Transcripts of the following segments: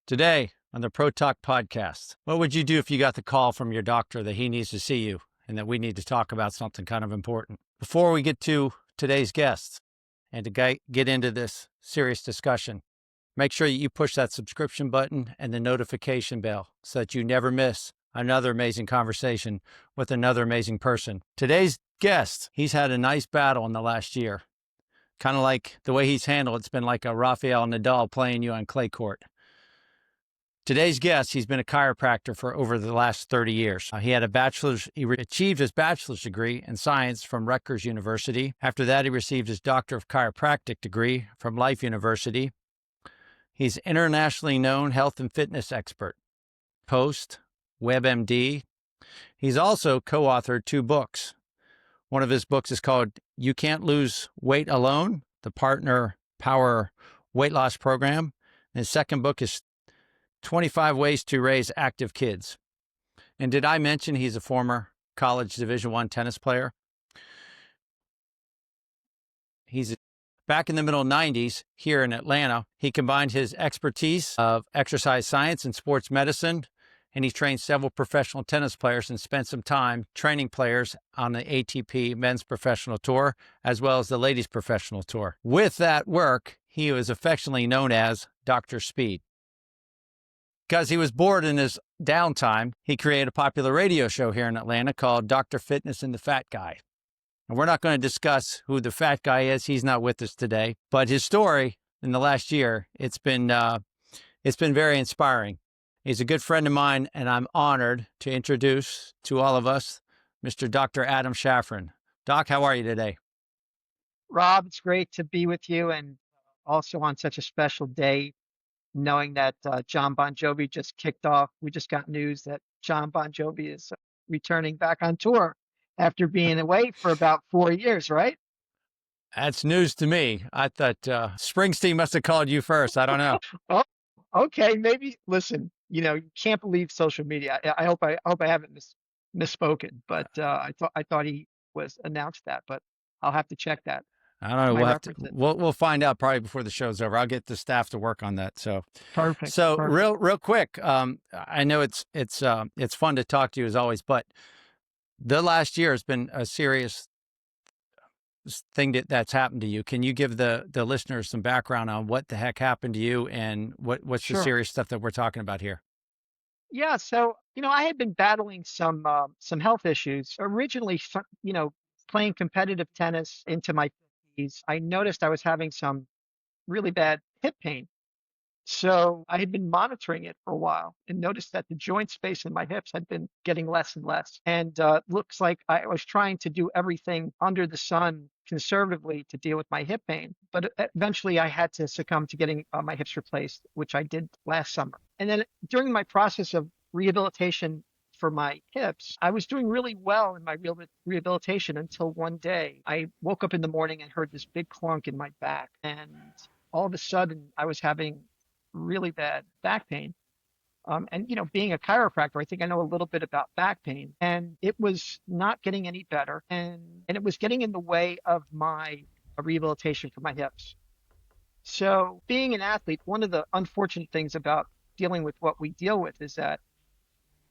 Today on the Pro Talk podcast, what would you do if you got the call from your doctor that he needs to see you and that we need to talk about something kind of important? Before we get to today's guest and to get into this serious discussion, make sure that you push that subscription button and the notification bell so that you never miss another amazing conversation with another amazing person. Today's guest, he's had a nice battle in the last year. Kind of like the way he's handled, it's been like a Rafael Nadal playing you on clay court. Today's guest, he's been a chiropractor for over the last 30 years. He achieved his bachelor's degree in science from Rutgers University. After that, he received his doctor of chiropractic degree from Life University. He's internationally known health and fitness expert, post, WebMD. He's also co-authored 2 books. One of his books is called You Can't Lose Weight Alone, the Partner Power Weight Loss Program. And his second book is 25 Ways to Raise Active Kids. And did I mention he's a former college Division I tennis player? He's back in the middle 90s here in Atlanta. He combined his expertise of exercise science and sports medicine, and he trained several professional tennis players and spent some time training players on the ATP Men's Professional Tour, as well as the Ladies Professional Tour. With that work, he was affectionately known as Dr. Speed. Because he was bored in his downtime, he created a popular radio show here in Atlanta called Dr. Fitness and the Fat Guy. And we're not going to discuss who the fat guy is. He's not with us today. But his story in the last year, it's been very inspiring. He's a good friend of mine, and I'm honored to introduce to all of us Mr. Dr. Adam Shaffron. Doc, how are you today? Rob, it's great to be with you, and also on such a special day, knowing that John Bon Jovi just kicked off. We just got news that John Bon Jovi is returning back on tour after being away for about 4 years, right? That's news to me. I thought Springsteen must have called you first. I don't know. Oh, okay, maybe. Listen, you can't believe social media. I hope I haven't misspoken, but I thought he was announced that, but I'll have to check that. I don't know. My We'll have to. reference it. We'll find out probably before the show's over. I'll get the staff to work on that. So Perfect, so perfect. real quick. I know it's fun to talk to you as always, but the last year has been a serious thing that's happened to you. Can you give the listeners some background on what the heck happened to you and what's the Sure. serious stuff that we're talking about here? Yeah, so I had been battling some health issues. Originally, playing competitive tennis into my 50s, I noticed I was having some really bad hip pain. So I had been monitoring it for a while and noticed that the joint space in my hips had been getting less and less. And looks like I was trying to do everything under the sun conservatively to deal with my hip pain. But eventually I had to succumb to getting my hips replaced, which I did last summer. And then during my process of rehabilitation for my hips, I was doing really well in my rehabilitation until one day I woke up in the morning and heard this big clunk in my back. And all of a sudden I was having really bad back pain. And being a chiropractor, I think I know a little bit about back pain, and it was not getting any better, and it was getting in the way of my rehabilitation for my hips. So, being an athlete, one of the unfortunate things about dealing with what we deal with is that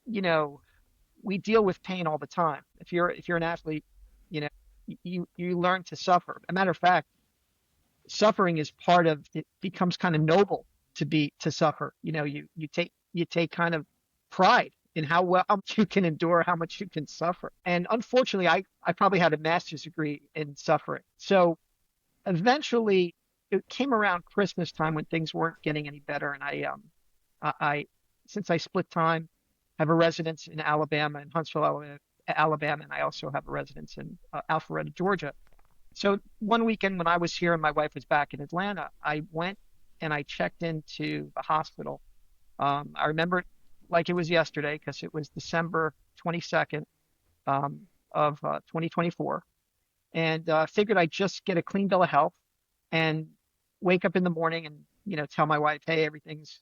you know we deal with pain all the time. If you're an athlete, you know you learn to suffer. A matter of fact, suffering is part of it. Becomes kind of noble to suffer. You take kind of pride in how much you can endure, how much you can suffer. And unfortunately, I probably had a master's degree in suffering. So eventually it came around Christmas time when things weren't getting any better. And I since I split time, have a residence in Alabama, in Huntsville, Alabama, and I also have a residence in Alpharetta, Georgia. So one weekend when I was here and my wife was back in Atlanta, I went and I checked into the hospital. I remember it like it was yesterday because it was December 22nd of 2024, and figured I'd just get a clean bill of health and wake up in the morning and tell my wife, hey, everything's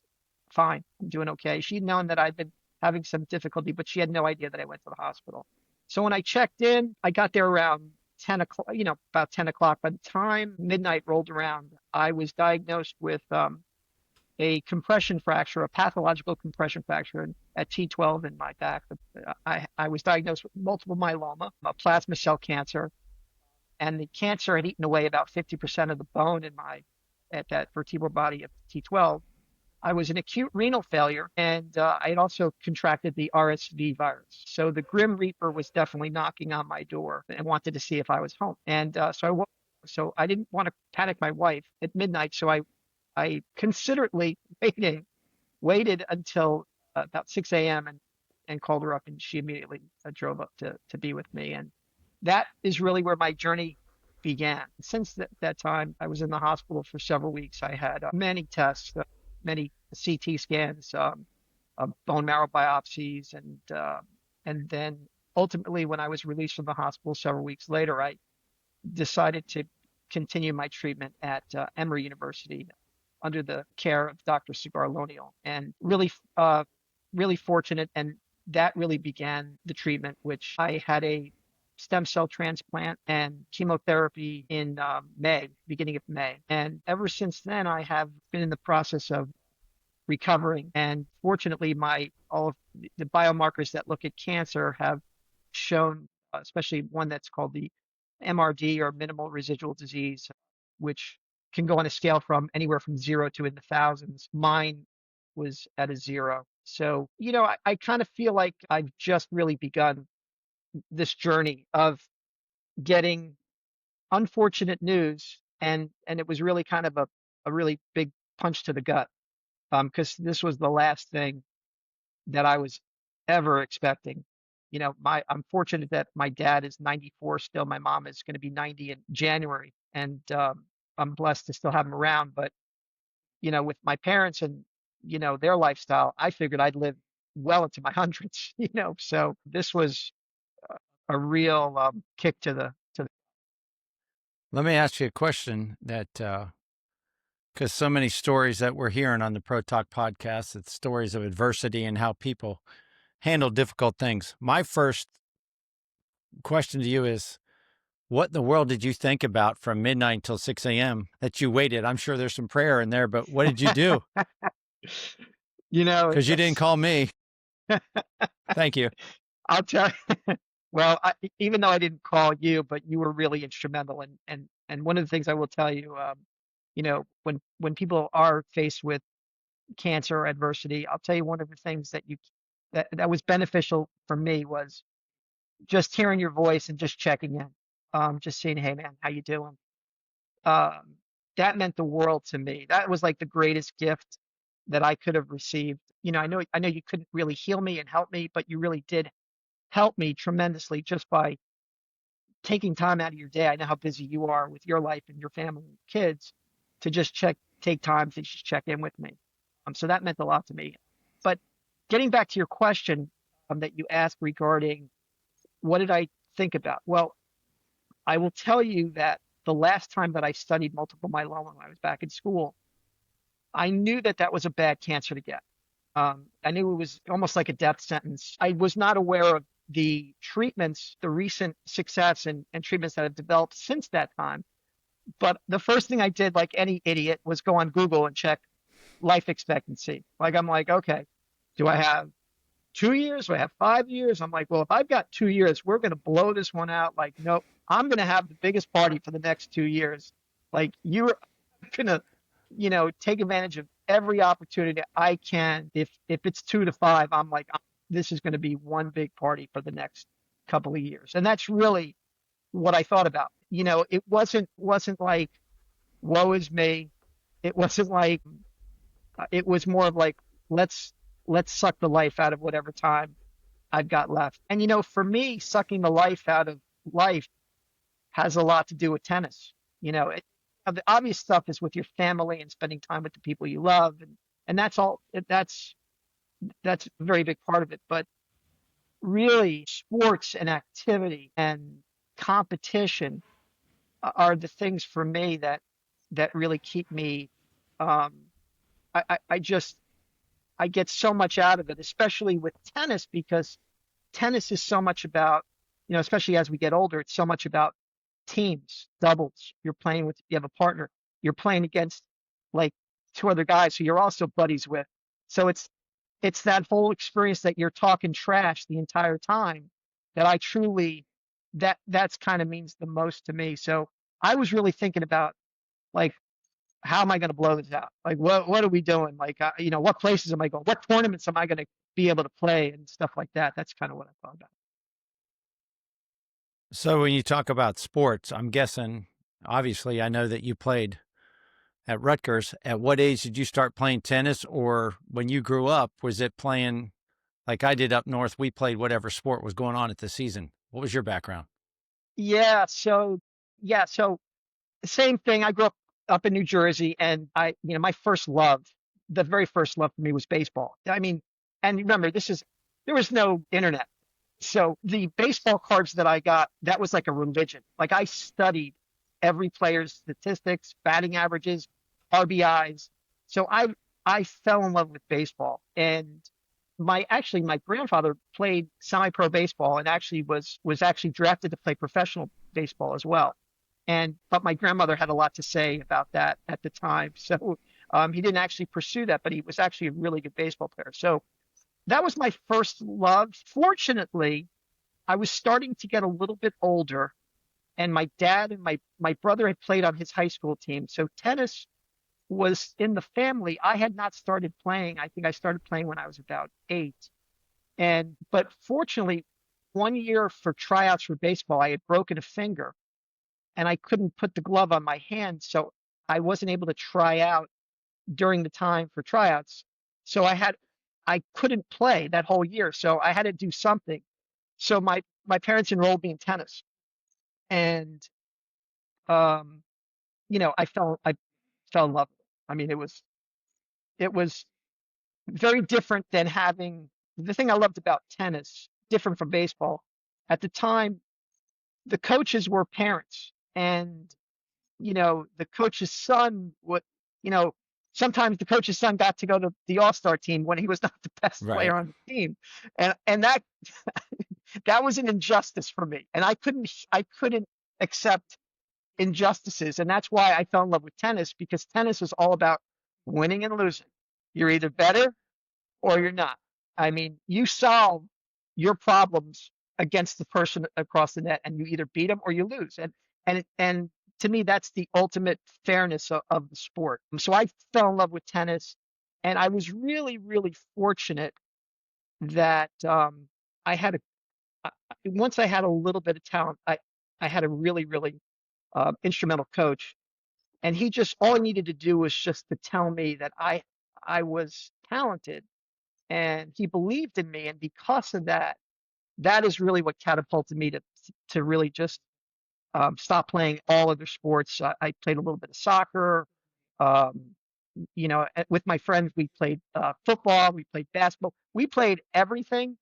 fine, I'm doing okay. She'd known that I'd been having some difficulty, but she had no idea that I went to the hospital. So when I checked in, I got there around 10 o'clock, about 10 o'clock. By the time midnight rolled around, I was diagnosed with a compression fracture, a pathological compression fracture at T12 in my back. I was diagnosed with multiple myeloma, a plasma cell cancer, and the cancer had eaten away about 50% of the bone in my at that vertebral body of T12. I was in acute renal failure, and I had also contracted the RSV virus. So the Grim Reaper was definitely knocking on my door and wanted to see if I was home. And so I didn't want to panic my wife at midnight. So I considerately waited until about 6 a.m. and called her up, and she immediately drove up to be with me. And that is really where my journey began. Since that time, I was in the hospital for several weeks. I had many tests, many CT scans, bone marrow biopsies, and then ultimately, when I was released from the hospital several weeks later, I decided to continue my treatment at Emory University under the care of Dr. Cigar Lonial, and really fortunate. And that really began the treatment, which I had a stem cell transplant and chemotherapy in May, beginning of May. And ever since then, I have been in the process of recovering. And fortunately, my all of the biomarkers that look at cancer have shown, especially one that's called the MRD, or minimal residual disease, which can go on a scale from anywhere from 0 to in the thousands. Mine was at a 0. So, I kind of feel like I've just really begun this journey of getting unfortunate news, and it was really kind of a really big punch to the gut, because this was the last thing that I was ever expecting. I'm fortunate that my dad is 94 still. My mom is going to be 90 in January, and I'm blessed to still have them around. But with my parents and their lifestyle, I figured I'd live well into my hundreds. So this was a real kick to the. Let me ask you a question that, because so many stories that we're hearing on the Pro Talk podcast, it's stories of adversity and how people handle difficult things. My first question to you is, what in the world did you think about from midnight until 6 a.m. that you waited? I'm sure there's some prayer in there, but what did you do? Because you didn't That's call me. Thank you. I'll tell you. Well, even though I didn't call you, but you were really instrumental. And one of the things I will tell you, when people are faced with cancer or adversity, I'll tell you one of the things that was beneficial for me was just hearing your voice and just checking in, just saying, "Hey, man, how you doing?" Um, that meant the world to me. That was like the greatest gift that I could have received. I know you couldn't really heal me and help me, but you really did help me tremendously just by taking time out of your day. I know how busy you are with your life and your family and kids, to just take time to just check in with me. So that meant a lot to me. But getting back to your question, that you asked regarding what did I think about? Well, I will tell you that the last time that I studied multiple myeloma when I was back in school, I knew that that was a bad cancer to get. I knew it was almost like a death sentence. I was not aware of the treatments, the recent success and treatments that have developed since that time. But the first thing I did, like any idiot, was go on Google and check life expectancy. Like, I'm like, okay, do I have 2 years? Do I have 5 years? I'm like, well, if I've got 2 years, we're going to blow this one out. Like, nope, I'm going to have the biggest party for the next 2 years. Like, you're going to, take advantage of every opportunity I can. If it's 2 to 5, I'm like, this is going to be one big party for the next couple of years. And that's really what I thought about. It wasn't like, woe is me. It wasn't like, it was more of like, let's suck the life out of whatever time I've got left. And for me, sucking the life out of life has a lot to do with tennis. The obvious stuff is with your family and spending time with the people you love, and that's all. That's a very big part of it. But really, sports and activity and competition are the things for me that really keep me. Um, I just I get so much out of it, especially with tennis, because tennis is so much about, especially as we get older, it's so much about teams, doubles. You have a partner. You're playing against like two other guys who you're also buddies with. So it's that whole experience that you're talking trash the entire time that I truly that's kind of means the most to me. So I was really thinking about like how am I going to blow this out? Like what are we doing? Like what places am I going? What tournaments am I going to be able to play and stuff like that? That's kind of what I thought about. So when you talk about sports, I'm guessing, obviously, I know that you played at Rutgers. At what age did you start playing tennis? Or when you grew up, was it playing like I did up north? We played whatever sport was going on at the season. What was your background? Yeah, so same thing. I grew up in New Jersey, and my first love, the very first love for me was baseball. I mean, and remember, there was no internet, so the baseball cards that I got, that was like a religion. Like I studied every player's statistics, batting averages, RBIs. So I fell in love with baseball, and my grandfather played semi-pro baseball and actually was actually drafted to play professional baseball as well. But my grandmother had a lot to say about that at the time. So he didn't actually pursue that, but he was actually a really good baseball player. So that was my first love. Fortunately, I was starting to get a little bit older, and my dad and my brother had played on his high school team. So tennis was in the family. I had not started playing. I think I started playing when I was about 8. But fortunately, one year for tryouts for baseball, I had broken a finger and I couldn't put the glove on my hand, so I wasn't able to try out during the time for tryouts. So I couldn't play that whole year, so I had to do something. So my parents enrolled me in tennis, and um, I fell in love with it. I mean, it was very different than having the thing I loved about tennis, different from baseball. At the time, the coaches were parents, and the coach's son would, you know, sometimes the coach's son got to go to the all-star team when he was not the best Right. player on the team. And that that was an injustice for me. And I couldn't accept injustices. And that's why I fell in love with tennis, because tennis is all about winning and losing. You're either better or you're not. I mean, you solve your problems against the person across the net, and you either beat them or you lose. And to me, that's the ultimate fairness of the sport. So I fell in love with tennis, and I was really, really fortunate that I had once I had a little bit of talent, I had a really, really instrumental coach, and he just all he needed to do was just to tell me that I was talented, and he believed in me, and because of that, that is really what catapulted me to really just stop playing all other sports. I played a little bit of soccer. Um, with my friends, we played football, we played basketball, we played everything,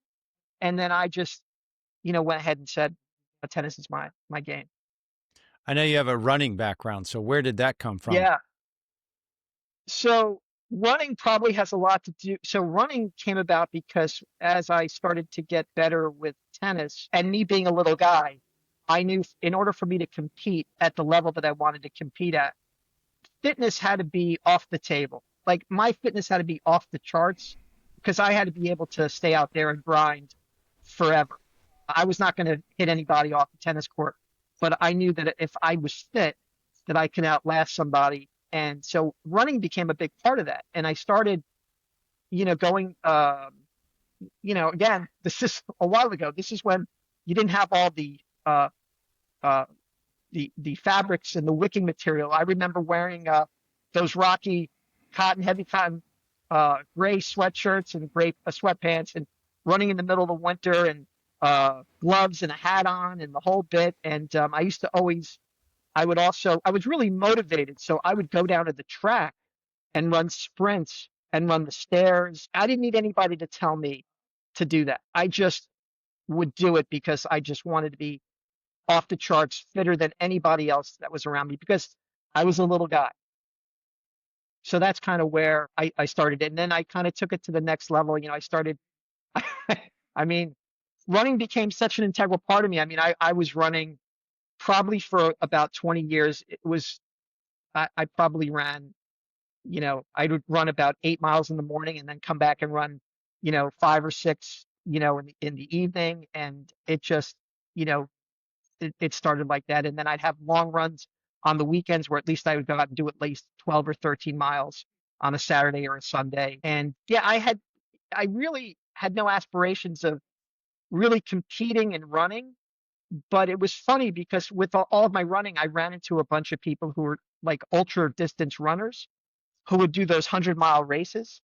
and then I just went ahead and said, tennis is my game. I know you have a running background. So where did that come from? Yeah. So running probably has a lot to do. So running came about because as I started to get better with tennis and me being a little guy, I knew in order for me to compete at the level that I wanted to compete at, fitness had to be off the table. Like my fitness had to be off the charts because I had to be able to stay out there and grind forever. I was not going to hit anybody off the tennis court, but I knew that if I was fit, that I could outlast somebody. And so running became a big part of that. And I started, going, again, this is a while ago. This is when you didn't have all uh, uh, the fabrics and the wicking material. I remember wearing those Rocky heavy cotton gray sweatshirts and gray sweatpants, and running in the middle of the winter, and gloves and a hat on and the whole bit. And I used to always, I was really motivated. So I would go down to the track and run sprints and run the stairs. I didn't need anybody to tell me to do that. I just would do it because I just wanted to be off the charts fitter than anybody else that was around me because I was a little guy. So that's kind of where I started it. And then I kind of took it to the next level. I started, I mean, running became such an integral part of me. I mean, I was running probably for about 20 years. I probably ran I would run about 8 miles in the morning and then come back and run, 5 or 6, in the evening. And it just, you know, it started like that. And then I'd have long runs on the weekends where at least I would go out and do at least 12 or 13 miles on a Saturday or a Sunday. And yeah, I really had no aspirations of really competing and running. But it was funny because with all of my running, I ran into a bunch of people who were like ultra distance runners who would do those 100-mile races.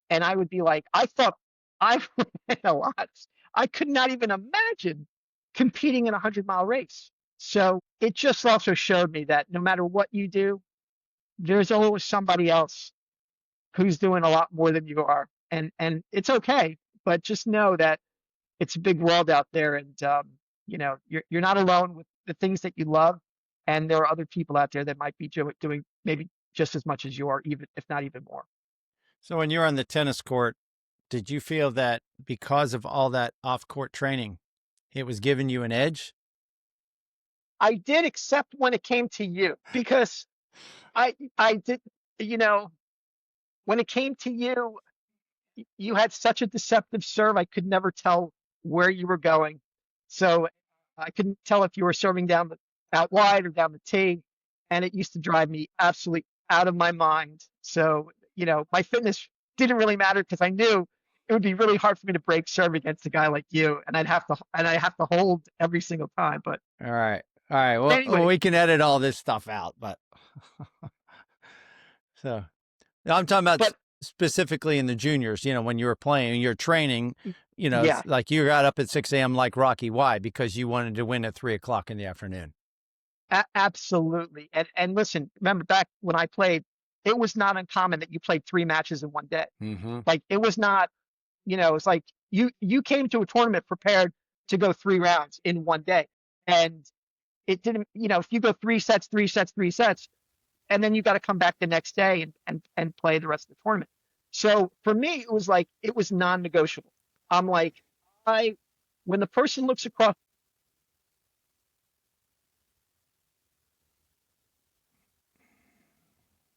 And I would be like, I thought I ran a lot. I could not even imagine competing in a 100-mile race. So it just also showed me that no matter what you do, there's always somebody else who's doing a lot more than you are. And it's okay, but just know that it's a big world out there, and you're not alone with the things that you love, and there are other people out there that might be doing maybe just as much as you are, even if not even more. So when you're on the tennis court, did you feel that because of all that off-court training, it was giving you an edge? I did, except when it came to you, because I did, you know, when it came to you, you had such a deceptive serve. I could never tell where you were going. So I couldn't tell if you were serving out wide or down the tee. And it used to drive me absolutely out of my mind. So, my fitness didn't really matter because I knew it would be really hard for me to break serve against a guy like you. And I have to hold every single time. But All right. All right. Well, anyway, we can edit all this stuff out, but so no, I'm talking about but specifically in the juniors, when you were playing, you're training, yeah, like you got up at 6 a.m. like Rocky. Why? Because you wanted to win at 3 o'clock in the afternoon. absolutely. And listen, remember back when I played, it was not uncommon that you played 3 matches in one day. Mm-hmm. Like it was not, it's like you came to a tournament prepared to go 3 rounds in one day. And it didn't, if you go 3 sets, 3 sets, 3 sets, and then you got to come back the next day and play the rest of the tournament. So for me, it was like it was non-negotiable. I'm like, I when the person looks across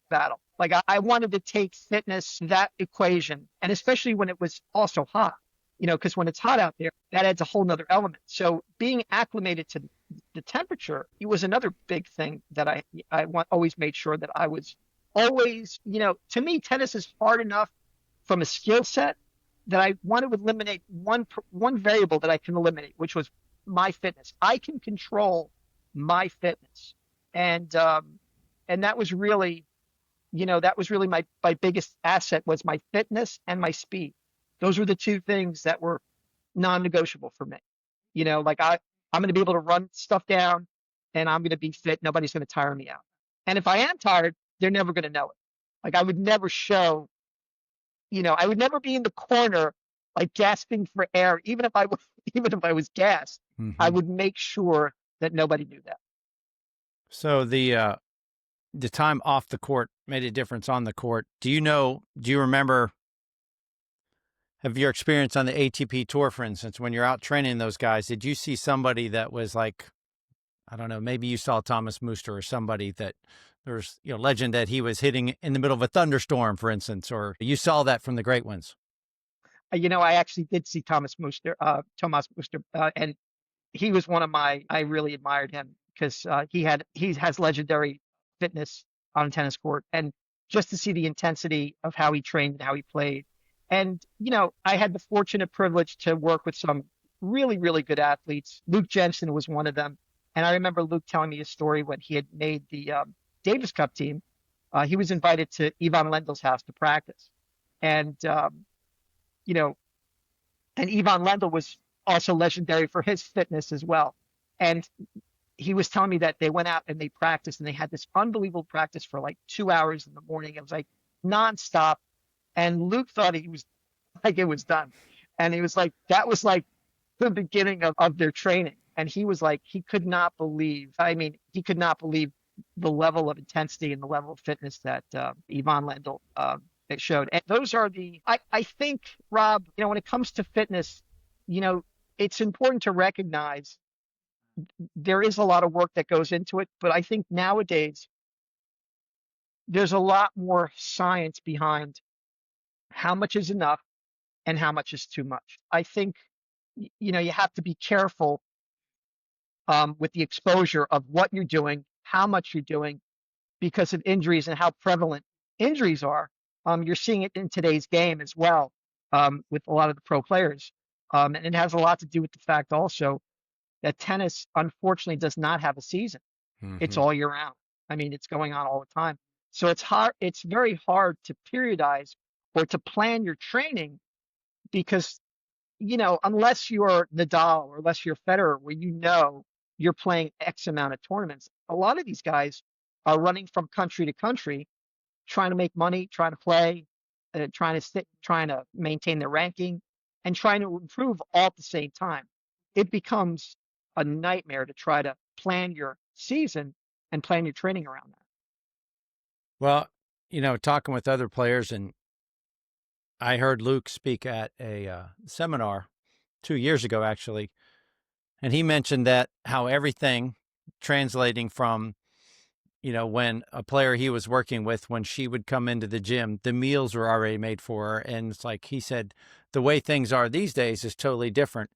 the battle, like I wanted to take fitness that equation, and especially when it was also hot, because when it's hot out there, that adds a whole nother element. So being acclimated to the temperature, it was another big thing that always made sure that I was always, to me, tennis is hard enough from a skill set that I want to eliminate one variable that I can eliminate, which was my fitness. I can control my fitness, and that was really, my biggest asset was my fitness and my speed. Those were the two things that were non-negotiable for me. Like I'm going to be able to run stuff down, and I'm going to be fit. Nobody's going to tire me out. And if I am tired, they're never going to know it. Like I would never show, I would never be in the corner like gasping for air, even if I was, even if I was gassed. I Mm-hmm. would make sure that nobody knew that. So the time off the court made a difference on the court. Do you remember, have your experience on the ATP tour, for instance, when you're out training those guys, did you see somebody that was like, I don't know, maybe you saw Thomas Muster or somebody that there's, legend that he was hitting in the middle of a thunderstorm, for instance, or you saw that from the great ones? I actually did see Thomas Muster, and he was one of I really admired him because he has legendary fitness on a tennis court, and just to see the intensity of how he trained and how he played. And, I had the fortunate privilege to work with some really, really good athletes. Luke Jensen was one of them. And I remember Luke telling me a story when he had made the Davis Cup team. He was invited to Ivan Lendl's house to practice. And, you know, and Ivan Lendl was also legendary for his fitness as well. And he was telling me that they went out and they practiced, and they had this unbelievable practice for like 2 hours in the morning. It was like nonstop. And Luke thought he was like it was done. And he was like, that was like the beginning of their training. And he was like, he could not believe, he could not believe the level of intensity and the level of fitness that Ivan Lendl it showed. And those are I think, Rob, when it comes to fitness, you know, it's important to recognize there is a lot of work that goes into it. But I think nowadays there's a lot more science behind how much is enough and how much is too much. I think, you have to be careful with the exposure of what you're doing, how much you're doing, because of injuries and how prevalent injuries are. You're seeing it in today's game as well, with a lot of the pro players. And it has a lot to do with the fact also that tennis, unfortunately, does not have a season. It's Hmm. all year round. I mean, it's going on all the time. So it's hard. It's very hard to periodize or to plan your training because, unless you're Nadal or unless you're Federer, where you're playing X amount of tournaments, a lot of these guys are running from country to country, trying to make money, trying to play, trying to maintain their ranking, and trying to improve all at the same time. It becomes a nightmare to try to plan your season and plan your training around that. Well, talking with other players, and I heard Luke speak at a seminar 2 years ago, actually, and he mentioned that how everything translating from when a player he was working with, when she would come into the gym, the meals were already made for her. And it's like he said, the way things are these days is totally different.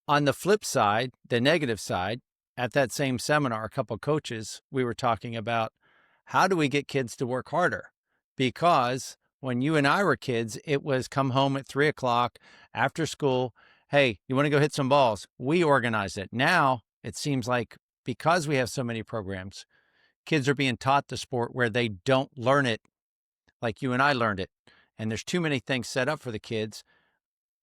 On the flip side, the negative side, at that same seminar, a couple of coaches, we were talking about how do we get kids to work harder? Because when you and I were kids, it was come home at 3 o'clock after school. Hey, you want to go hit some balls? We organize it. Now it seems like because we have so many programs, kids are being taught the sport where they don't learn it like you and I learned it. And there's too many things set up for the kids.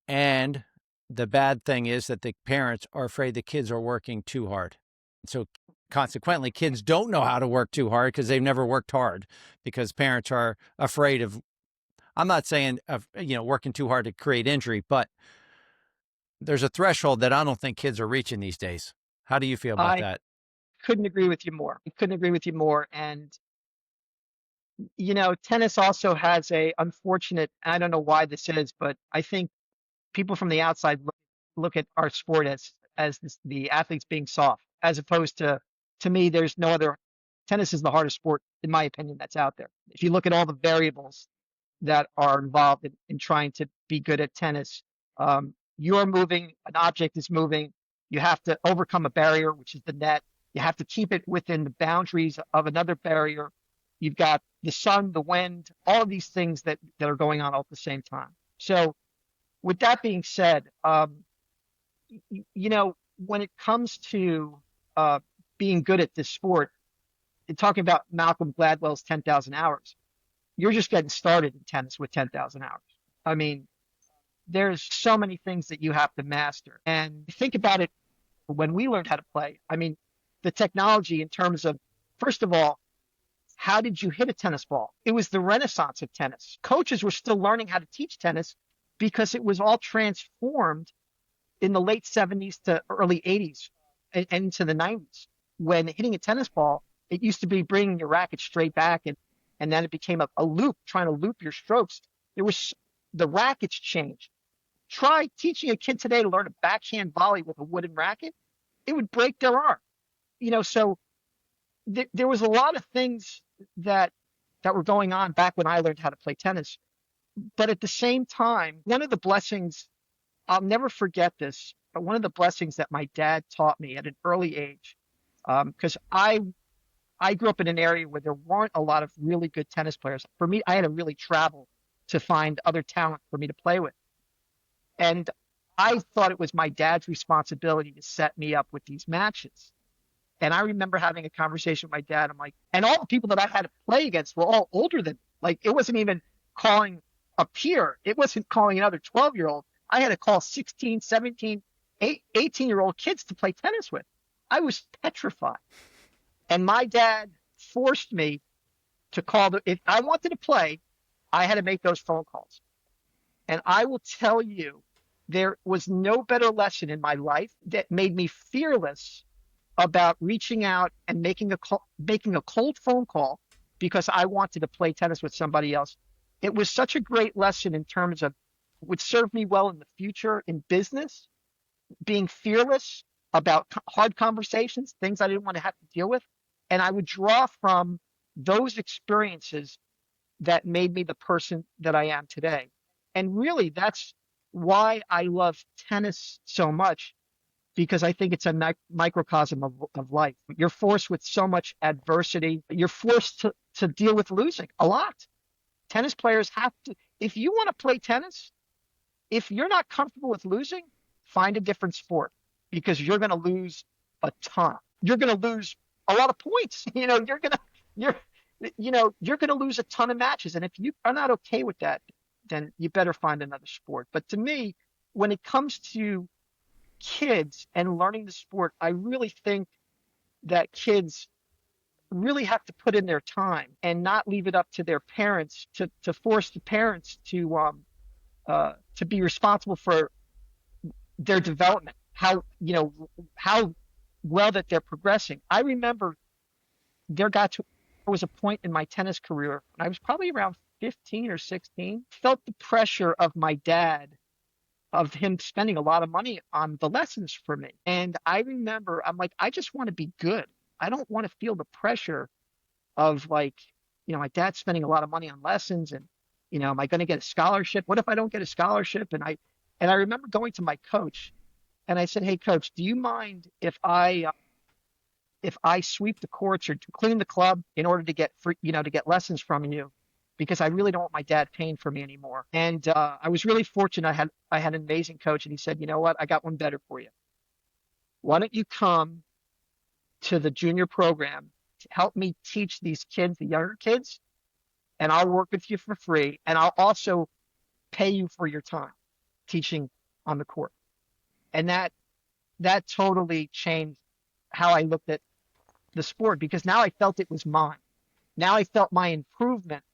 And the bad thing is that the parents are afraid the kids are working too hard. So consequently, kids don't know how to work too hard because they've never worked hard because parents are afraid of, I'm not saying of, working too hard to create injury, but there's a threshold that I don't think kids are reaching these days. How do you feel about I that? couldn't agree with you more. I couldn't agree with you more. And tennis also has a unfortunate. I don't know why this is, but I think people from the outside look at our sport as the athletes being soft, as opposed to me, there's no other. Tennis is the hardest sport, in my opinion, that's out there. If you look at all the variables that are involved in trying to be good at tennis, you're moving, an object is moving. You have to overcome a barrier, which is the net. You have to keep it within the boundaries of another barrier. You've got the sun, the wind, all of these things that are going on all at the same time. So with that being said, when it comes to uh, being good at this sport, and talking about Malcolm Gladwell's 10,000 hours, you're just getting started in tennis with 10,000 hours. I mean, there's so many things that you have to master. And think about it when we learned how to play. I mean, the technology in terms of, first of all, how did you hit a tennis ball? It was the renaissance of tennis. Coaches were still learning how to teach tennis because it was all transformed in the late 70s to early 80s and into the 90s. When hitting a tennis ball, it used to be bringing your racket straight back, and then it became a loop, trying to loop your strokes. There was the rackets changed. Try teaching a kid today to learn a backhand volley with a wooden racket. It would break their arm. So there was a lot of things that were going on back when I learned how to play tennis. But at the same time, one of the blessings, I'll never forget this, but one of the blessings that my dad taught me at an early age, because I grew up in an area where there weren't a lot of really good tennis players. For me, I had to really travel to find other talent for me to play with. And I thought it was my dad's responsibility to set me up with these matches. And I remember having a conversation with my dad. I'm like, and all the people that I had to play against were all older than me. Like, it wasn't even calling a peer. It wasn't calling another 12-year-old. I had to call 16, 17, 18-year-old kids to play tennis with. I was petrified. And my dad forced me to if I wanted to play, I had to make those phone calls. And I will tell you, there was no better lesson in my life that made me fearless about reaching out and making a cold phone call because I wanted to play tennis with somebody else. It was such a great lesson in terms of would serve me well in the future in business, being fearless about hard conversations, things I didn't want to have to deal with. And I would draw from those experiences that made me the person that I am today. And really, that's why I love tennis so much, because I think it's a microcosm of life. You're forced with so much adversity. You're forced to deal with losing a lot. Tennis players have to, if you want to play tennis, if you're not comfortable with losing, find a different sport, because you're going to lose a ton. You're going to lose a lot of points. You're, you're going to lose a ton of matches. And if you are not okay with that, then you better find another sport. But to me, when it comes to kids and learning the sport, I really think that kids really have to put in their time and not leave it up to their parents to force the parents to be responsible for their development, how well that they're progressing. I remember there was a point in my tennis career when I was probably around 15 or 16, felt the pressure of my dad, of him spending a lot of money on the lessons for me. And I remember I'm like, I just want to be good. I don't want to feel the pressure of, like, my dad's spending a lot of money on lessons, and, am I going to get a scholarship? What if I don't get a scholarship? And I remember going to my coach and I said, "Hey coach, do you mind if I sweep the courts or clean the club in order to get free, to get lessons from you? Because I really don't want my dad paying for me anymore." And I was really fortunate. I had an amazing coach, and he said, "You know what? I got one better for you. Why don't you come to the junior program to help me teach these kids, the younger kids, and I'll work with you for free, and I'll also pay you for your time teaching on the court." And that totally changed how I looked at the sport, because now I felt it was mine. Now I felt my improvement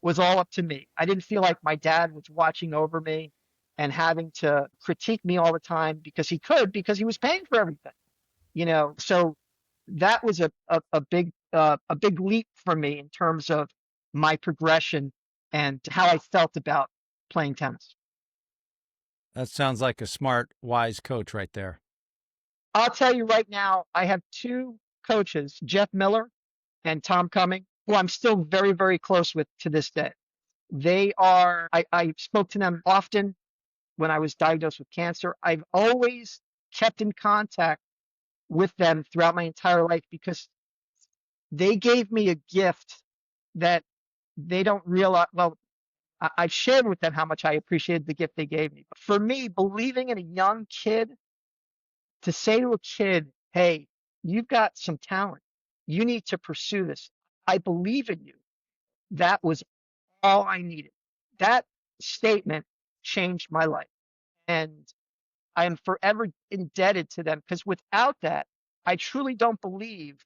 was all up to me. I didn't feel like my dad was watching over me and having to critique me all the time, because he could, because he was paying for everything. So that was a big leap for me in terms of my progression and how I felt about playing tennis. That sounds like a smart, wise coach right there. I'll tell you right now, I have two coaches, Jeff Miller and Tom Cumming, who I'm still very, very close with to this day. I spoke to them often when I was diagnosed with cancer. I've always kept in contact with them throughout my entire life, because they gave me a gift that they don't realize. Well, I've shared with them how much I appreciated the gift they gave me. But for me, believing in a young kid, to say to a kid, "Hey, you've got some talent. You need to pursue this. I believe in you." That was all I needed. That statement changed my life. And I am forever indebted to them, because without that, I truly don't believe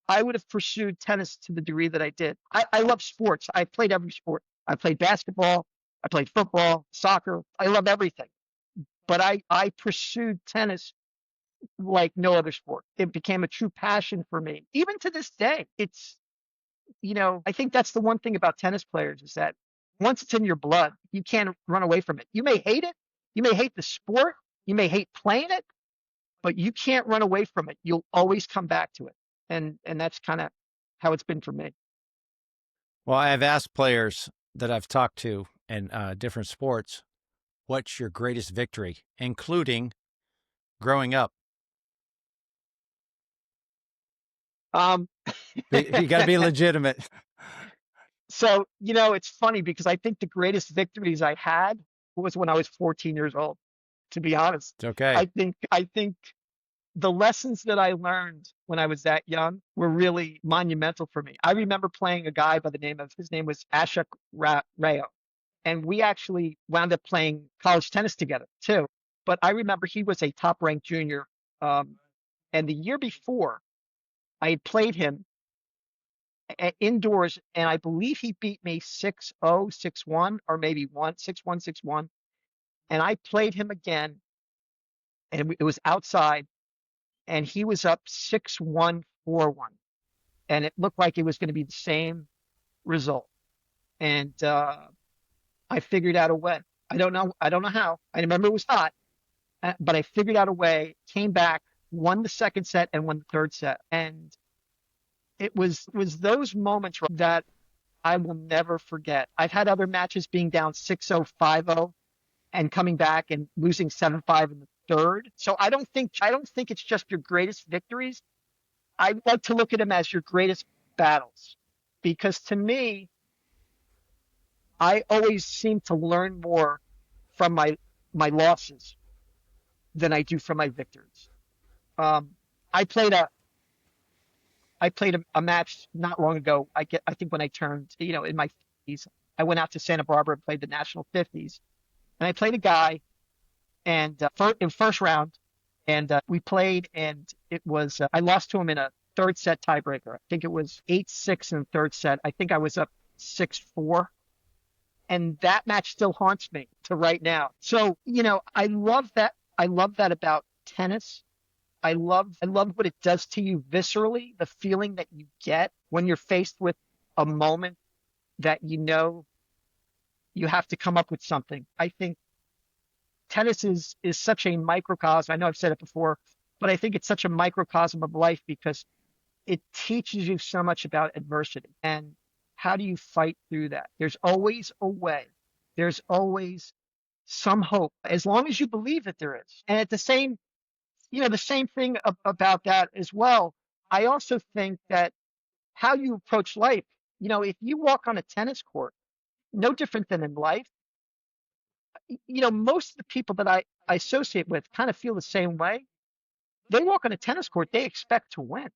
I would have pursued tennis to the degree that I did. I love sports. I played every sport. I played basketball. I played football, soccer. I love everything. But I pursued tennis like no other sport. It became a true passion for me. Even to this day, I think that's the one thing about tennis players, is that once it's in your blood, you can't run away from it. You may hate it. You may hate the sport. You may hate playing it, but you can't run away from it. You'll always come back to it. And that's kind of how it's been for me. Well, I've asked players that I've talked to in different sports, what's your greatest victory, including growing up? Um, You got to be legitimate. so, it's funny, because I think the greatest victories I had was when I was 14 years old, to be honest. It's okay. I think the lessons that I learned when I was that young were really monumental for me. I remember playing a guy by the name of, his name was Ashok Rayo, and we actually wound up playing college tennis together too. But I remember he was a top ranked junior. Um, and the year before, I had played him indoors, and I believe he beat me 6-0, 6-1, or maybe 6-1, 6-1. And I played him again, and it was outside, and he was up 6-1, 4-1. And it looked like it was going to be the same result. And I figured out a way. I don't know. I don't know how. I remember it was hot, but I figured out a way, came back, won the second set, and won the third set. And it was those moments that I will never forget. I've had other matches being down 6-0, 5-0 and coming back and losing 7-5 in the third. So I don't think it's just your greatest victories. I like to look at them as your greatest battles because to me, I always seem to learn more from my losses than I do from my victories. Um, I played a I played a match not long ago. I think when I turned in my 50s, I went out to Santa Barbara and played the National 50s, and I played a guy and in first round, and we played, and it was I lost to him in a third set tiebreaker. I think it was 8-6 in the third set. I think I was up 6-4, and that match still haunts me to right now. So I love that. I love that about tennis. I love what it does to you viscerally, the feeling that you get when you're faced with a moment that you have to come up with something. I think tennis is such a microcosm. I know I've said it before, but I think it's such a microcosm of life because it teaches you so much about adversity and how do you fight through that. There's always a way. There's always some hope as long as you believe that there is. And at the same thing about that as well. I also think that how you approach life, if you walk on a tennis court, no different than in life, most of the people that I associate with kind of feel the same way. They walk on a tennis court, they expect to win.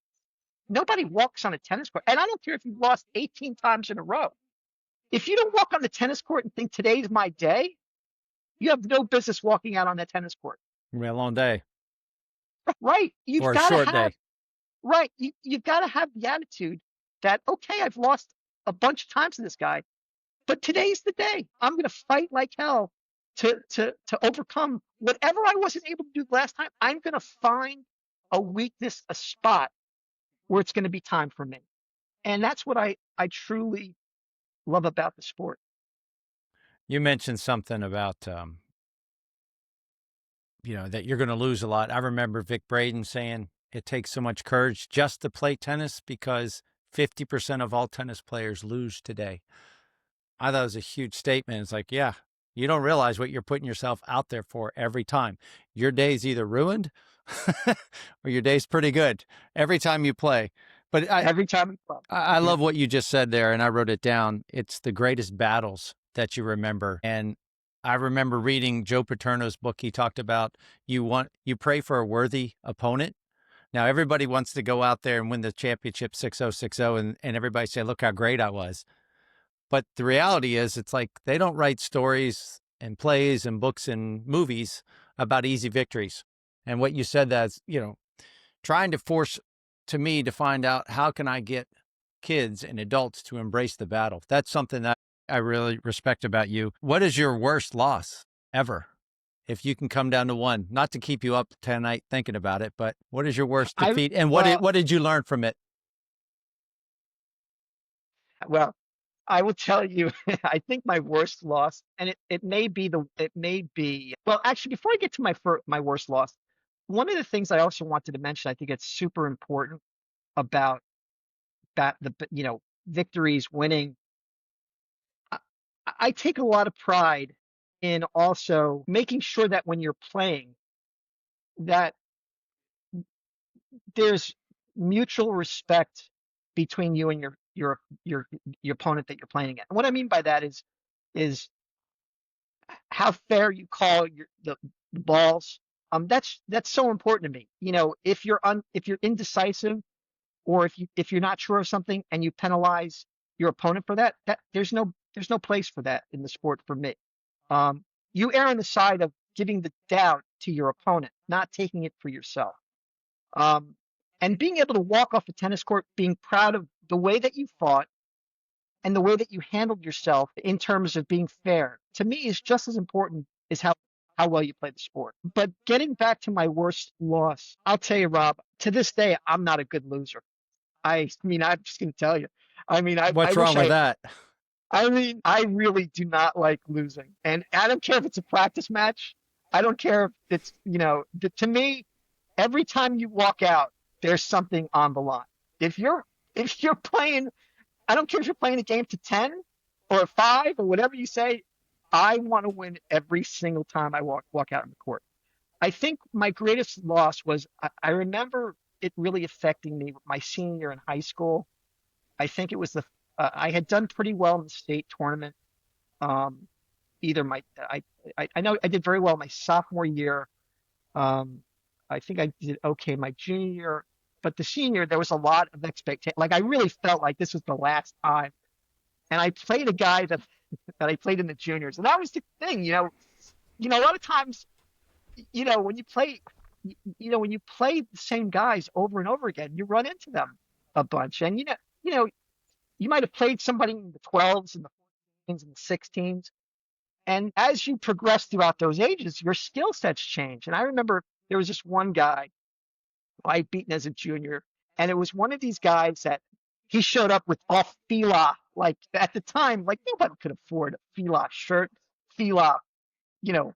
Nobody walks on a tennis court. And I don't care if you've lost 18 times in a row. If you don't walk on the tennis court and think today's my day, you have no business walking out on that tennis court. It'll be a long day Right. You've or a got to short have day. Right. You've got to have the attitude that, okay, I've lost a bunch of times to this guy, but today's the day. I'm going to fight like hell to overcome whatever I wasn't able to do last time. I'm going to find a weakness, a spot where it's going to be time for me. And that's what I truly love about the sport. You mentioned something about, that you're going to lose a lot. I remember Vic Braden saying it takes so much courage just to play tennis because 50% of all tennis players lose today. I thought it was a huge statement. It's like, yeah, you don't realize what you're putting yourself out there for every time. Your day's either ruined or your day's pretty good every time you play. But Every time we play. I Yeah. love what you just said there, and I wrote it down. It's the greatest battles that you remember. And I remember reading Joe Paterno's book. He talked about you pray for a worthy opponent. Now everybody wants to go out there and win the championship 6-0, 6-0, and everybody say, look how great I was. But the reality is it's like they don't write stories and plays and books and movies about easy victories. And what you said, that's, trying to force to me to find out how can I get kids and adults to embrace the battle. That's something that I really respect about you. What is your worst loss ever? If you can come down to one, not to keep you up tonight thinking about it, but what is your worst I defeat and well, what did you learn from it? well, I will tell you, I think my worst loss, and it may be, well, actually, before I get to my worst loss, one of the things I also wanted to mention, I think it's super important about victories, winning. I, I take a lot of pride in also making sure that when you're playing, that there's mutual respect between you and your opponent that you're playing against. And what I mean by that is how fair you call the balls. That's so important to me. If you're indecisive or if you're not sure of something and you penalize your opponent for that there's no place for that in the sport for me. You err on the side of giving the doubt to your opponent, not taking it for yourself. Um, and being able to walk off the tennis court being proud of the way that you fought and the way that you handled yourself in terms of being fair, to me is just as important as how well you play the sport. But getting back to my worst loss, I'll tell you, Rob, to this day, I'm not a good loser. I mean, I'm just going to tell you. I mean, I What's wish wrong with that? I mean, I really do not like losing. And I don't care if it's a practice match. I don't care if it's, to me, every time you walk out, there's something on the line. If you're if you're playing, I don't care if you're playing a game to 10 or a 5 or whatever you say, I want to win every single time I walk out on the court. I think my greatest loss was I remember it really affecting me my senior year in high school. I think it was I had done pretty well in the state tournament. Um, either my I know I did very well my sophomore year. Um, I think I did okay my junior year, but the senior there was a lot of expectation. Like I really felt like this was the last time. And I played a guy that I played in the juniors, and that was the thing. A lot of times, when you play, when you play the same guys over and over again, you run into them a bunch, and you know, you might have played somebody in the 12s and the 14s and the 16s. And as you progress throughout those ages, your skill sets change. And I remember there was this one guy I'd beaten as a junior, and it was one of these guys that he showed up with off Fila. Like at the time, like nobody could afford a Fila shirt, Fila, you know,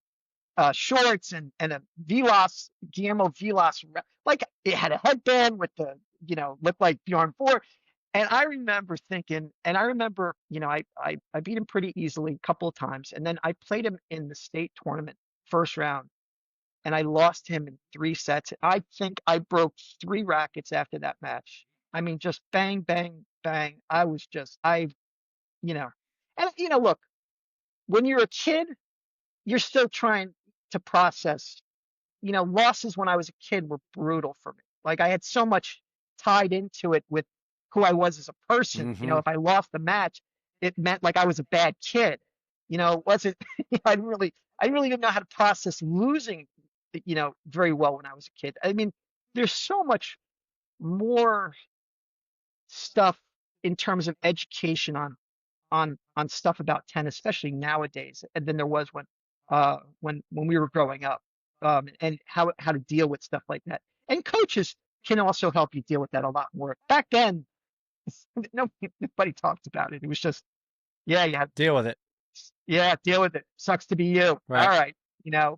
shorts and a Vilas, Guillermo Vilas. Like it had a headband with looked like Bjorn Borg. And I remember thinking, and I remember, I beat him pretty easily a couple of times. And then I played him in the state tournament first round, and I lost him in 3 sets. I think I broke 3 rackets after that match. I mean, just bang, bang, bang. I was just, you know, and look, when you're a kid, you're still trying to process. Losses when I was a kid were brutal for me. Like I had so much tied into it with who I was as a person. Hmm. If I lost the match, it meant like I was a bad kid. It wasn't, I really didn't know how to process losing, very well when I was a kid. I mean, there's so much more stuff in terms of education on stuff about tennis, especially nowadays, than there was when we were growing up, and how to deal with stuff like that. And coaches can also help you deal with that a lot more. Back then, nobody talked about it. It was just, yeah, Deal with it. yeah, deal with it. Sucks to be you. All Right. right,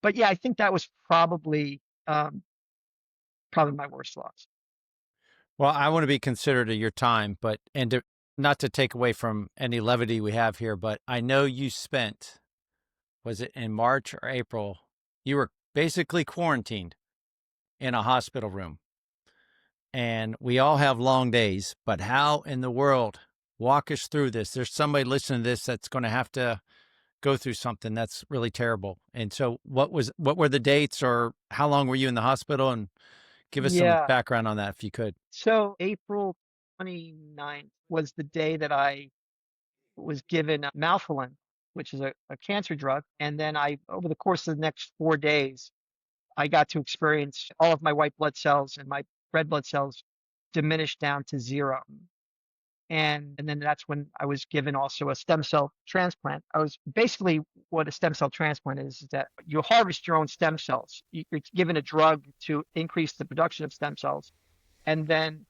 but yeah, I think that was probably my worst loss. Well, I want to be considerate of your time, but not to take away from any levity we have here, but I know you spent, was it in March or April? You were basically quarantined in a hospital room. And we all have long days, but how in the world, walk us through this? There's somebody listening to this that's going to have to go through something that's really terrible. And so what were the dates, or how long were you in the hospital? And give us some Yeah. background on that if you could. So April 29th was the day that I was given Malfolin, which is a cancer drug. And then over the course of the next 4 days, I got to experience all of my white blood cells and my red blood cells diminished down to zero. And then that's when I was given also a stem cell transplant. I was basically, what a stem cell transplant is that you harvest your own stem cells. You're given a drug to increase the production of stem cells. And then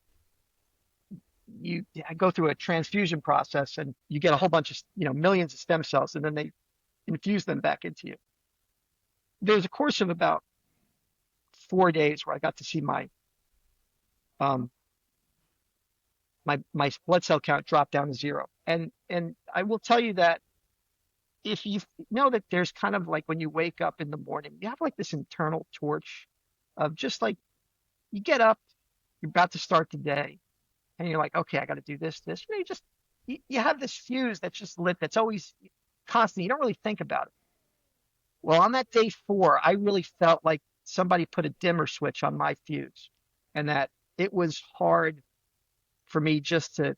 you go through a transfusion process and you get a whole bunch of, millions of stem cells, and then they infuse them back into you. There's a course of about 4 days where I got to see um, my blood cell count drop down to zero. And I will tell you that if you know that there's kind of like when you wake up in the morning, you have like this internal torch of just like you get up, you're about to start the day, and you're like, okay, I got to do this, this. You have this fuse that's just lit, that's always constant. You don't really think about it. Well, on that day 4, I really felt like somebody put a dimmer switch on my fuse, and that it was hard for me just to,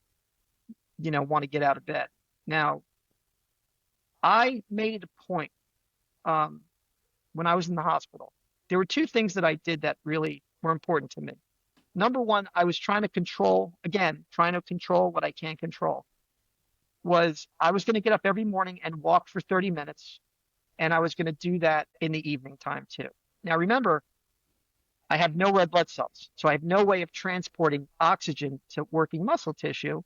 want to get out of bed. Now, I made it a point when I was in the hospital. There were 2 things that I did that really were important to me. Number one, I was trying to control what I can't control. I was going to get up every morning and walk for 30 minutes, and I was going to do that in the evening time too. Now, remember, I have no red blood cells, so I have no way of transporting oxygen to working muscle tissue.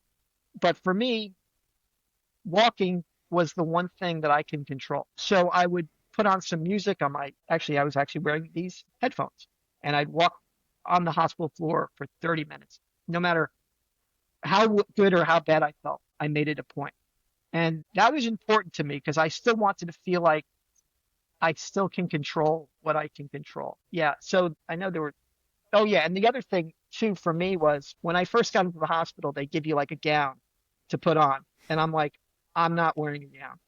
But for me, walking was the one thing that I can control. So I would put on some music on I was actually wearing these headphones, and I'd walk on the hospital floor for 30 minutes. no matter how good or how bad I felt, I made it a point. And that was important to me because I still wanted to feel like I still can control what I can control. Yeah. So I know there were, oh, yeah. And the other thing, too, for me was when I first got into the hospital, they give you like a gown to put on. And I'm like, I'm not wearing a gown.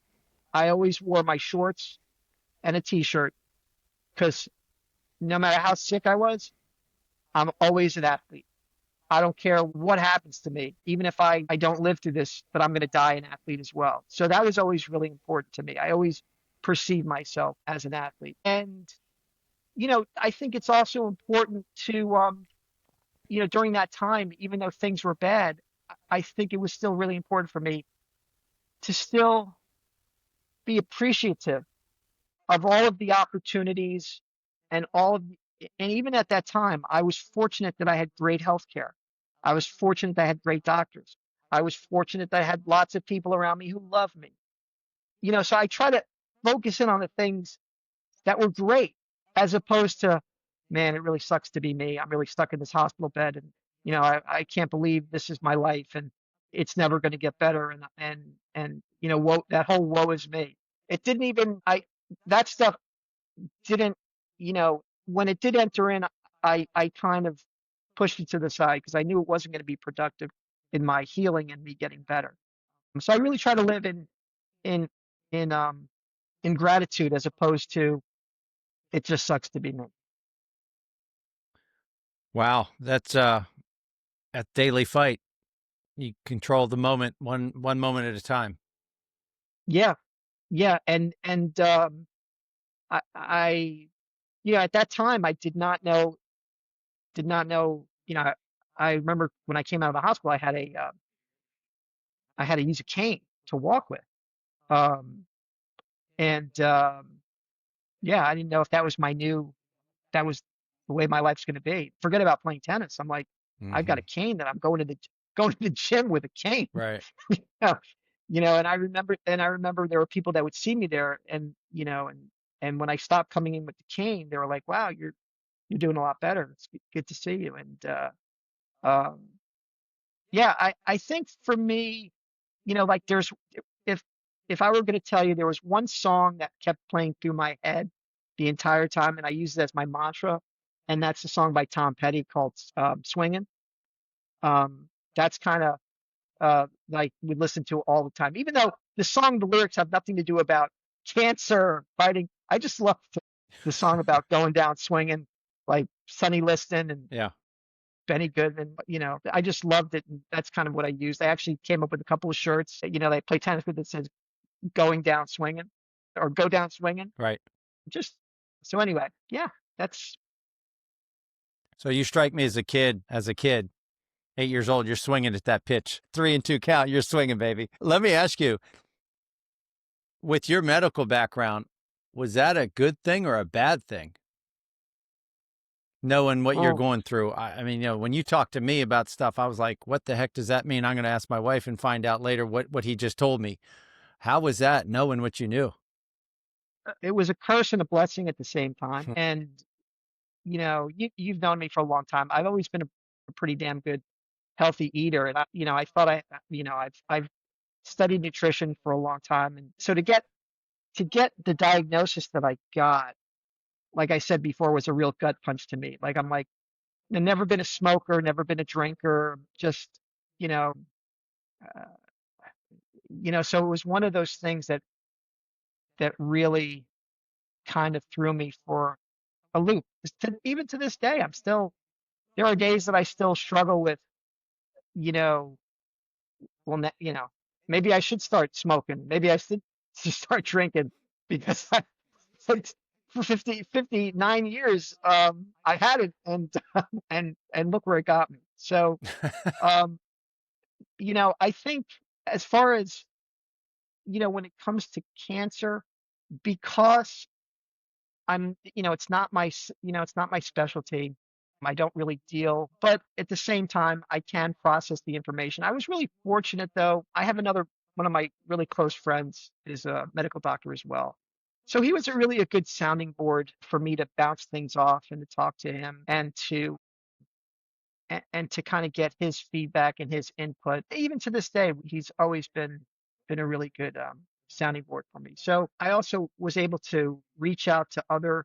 I always wore my shorts and a t shirt because no matter how sick I was, I'm always an athlete. I don't care what happens to me, even if I don't live through this, but I'm going to die an athlete as well. So that was always really important to me. I always perceived myself as an athlete. And, I think it's also important to, during that time, even though things were bad, I think it was still really important for me to still be appreciative of all of the opportunities and all of, and even at that time, I was fortunate that I had great health care. I was fortunate that I had great doctors. I was fortunate that I had lots of people around me who loved me. So I try to focus in on the things that were great as opposed to, man, it really sucks to be me. I'm really stuck in this hospital bed and, I can't believe this is my life and it's never going to get better. That whole woe is me. It didn't even, that stuff didn't, when it did enter in, I kind of pushed it to the side because I knew it wasn't going to be productive in my healing and me getting better. So I really try to live in, in, um, in gratitude as opposed to it just sucks to be me. Wow, that's a daily fight. You control the moment one moment at a time. Yeah. Yeah. I, at that time, I did not know, I remember when I came out of the hospital, I had to use a cane to walk with. Um, and, yeah, I didn't know if that was the way my life's going to be. Forget about playing tennis. I'm like, I've got Hmm. a cane that I'm going to the gym with a cane. Right. Yeah. And I remember there were people that would see me there and when I stopped coming in with the cane, they were like, wow, you're doing a lot better. It's good to see you. And um yeah, I think for me, like if if I were going to tell you there was one song that kept playing through my head the entire time and I use it as my mantra, and that's a song by Tom Petty called Swingin'. That's kind of like we listen to all the time. Even though the lyrics have nothing to do about cancer, fighting. I just love the song about going down swinging, like Sonny Liston and Yeah. Benny Goodman. I just loved it, and that's kind of what I used. I actually came up with a couple of shirts. They play tennis with that says "Going Down Swinging" or "Go Down Swinging." Right. Just so anyway, yeah, that's So you strike me as a kid, 8 years old, you're swinging at that pitch. 3-2 count, you're swinging, baby. Let me ask you, with your medical background, was that a good thing or a bad thing? Knowing what you're oh, going through. I mean, when you talk to me about stuff, I was like, what the heck does that mean? I'm going to ask my wife and find out later what he just told me. How was that knowing what you knew? it was a curse and a blessing at the same time. And you've known me for a long time. I've always been a pretty damn good healthy eater, and I thought I've studied nutrition for a long time, and so to get the diagnosis that I got, like I said before, was a real gut punch to me. Like I'm like, I've never been a smoker, never been a drinker, just you know, uh, so it was one of those things that really kind of threw me for a loop. Even to this day, there are days that I still struggle with, you know, well, maybe I should start smoking. Maybe I should start drinking because it's- for 59 years, I had it and, and look where it got me. So, um, I think as far as, when it comes to cancer, because it's not my specialty. I don't really deal, but at the same time, I can process the information. I was really fortunate though. I have one of my really close friends is a medical doctor as well. So he was really a good sounding board for me to bounce things off and to talk to him and to and to kind of get his feedback and his input. Even to this day, he's always been a really good sounding board for me. So I also was able to reach out to other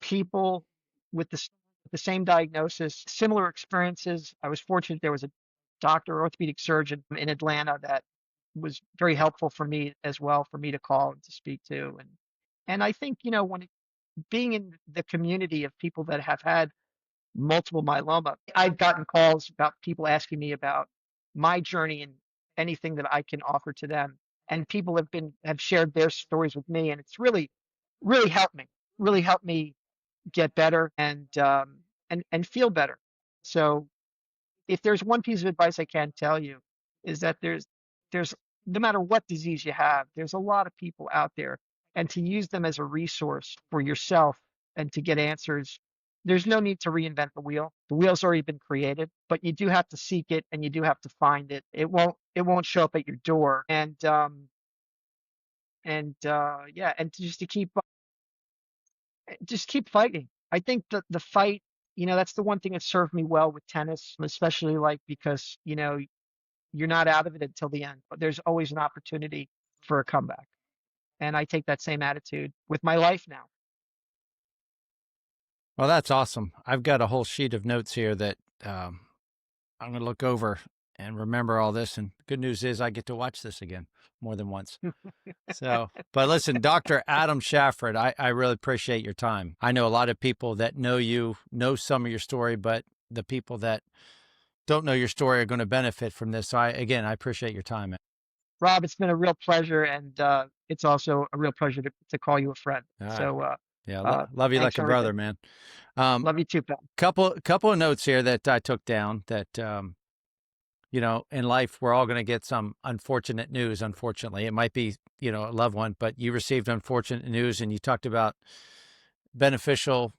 people with the same diagnosis, similar experiences. I was fortunate there was a doctor, orthopedic surgeon in Atlanta that was very helpful for me as well, for me to call and to speak to. And I think, being in the community of people that have had multiple myeloma, I've gotten calls about people asking me about my journey and anything that I can offer to them. And people have shared their stories with me, and it's really really helped me get better and feel better. So if there's one piece of advice I can tell you is that there's no matter what disease you have, there's a lot of people out there, and to use them as a resource for yourself and to get answers. There's no need to reinvent the wheel. The wheel's already been created, but you do have to seek it and you do have to find it. It won't show up at your door. And yeah, and just to keep fighting. I think that the fight, that's the one thing that served me well with tennis, especially like because, you're not out of it until the end, but there's always an opportunity for a comeback. And I take that same attitude with my life now. Well, that's awesome. I've got a whole sheet of notes here that I'm going to look over and remember all this. And good news is I get to watch this again more than once. So, but listen, Dr. Adam Shaffron, I really appreciate your time. I know a lot of people that know you know some of your story, but the people that don't know your story are going to benefit from this. So I appreciate your time, man. Rob, it's been a real pleasure, and it's also a real pleasure to call you a friend. All right. So Yeah. Love you thanks like a for brother, everything. man. Love you too, pal. Couple of notes here that I took down that, in life, we're all going to get some unfortunate news. Unfortunately, it might be, a loved one, but you received unfortunate news, and you talked about beneficial,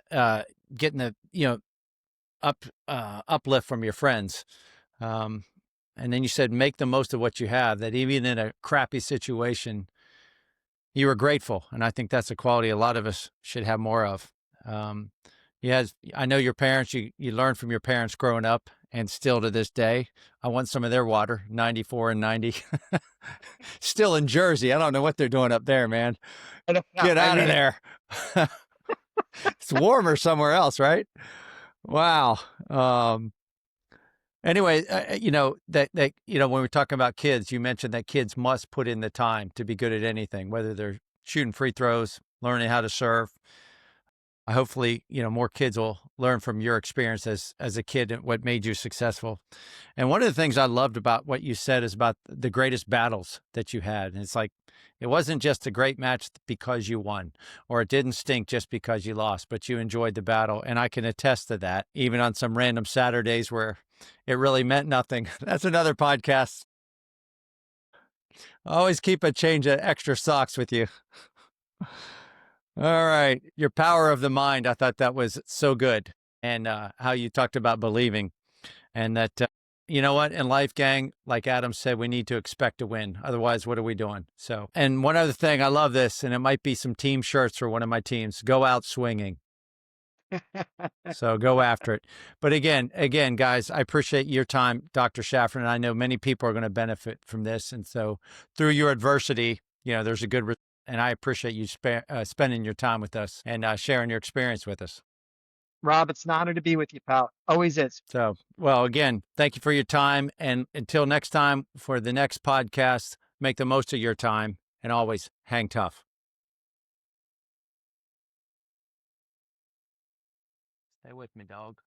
getting the, uplift from your friends. And then you said, make the most of what you have, that even in a crappy situation, you were grateful. And I think that's a quality a lot of us should have more of. I know your parents, you learned from your parents growing up, and still to this day, I want some of their water, 94 and 90. Still in Jersey. I don't know what they're doing up there, man. I don't know. Get I out of mean, there. It's warmer somewhere else, right? Wow. Anyway, when we're talking about kids, you mentioned that kids must put in the time to be good at anything, whether they're shooting free throws, learning how to surf. Hopefully, more kids will learn from your experience as a kid and what made you successful. And one of the things I loved about what you said is about the greatest battles that you had. And it's like, it wasn't just a great match because you won, or it didn't stink just because you lost, but you enjoyed the battle. And I can attest to that, even on some random Saturdays where it really meant nothing. That's another podcast. Always keep a change of extra socks with you. All right. Your power of the mind. I thought that was so good. And how you talked about believing, and that, you know what, in life, gang, like Adam said, we need to expect to win. Otherwise, what are we doing? So, and one other thing, I love this, and it might be some team shirts for one of my teams. Go out swinging. So go after it. But again, guys, I appreciate your time, Dr. Shaffron. And I know many people are going to benefit from this. And so through your adversity, there's a good, and I appreciate you spending your time with us and sharing your experience with us. Rob, it's an honor to be with you, pal. Always is. So, well, again, thank you for your time. And until next time, for the next podcast, make the most of your time and always hang tough. Stay with me, dog.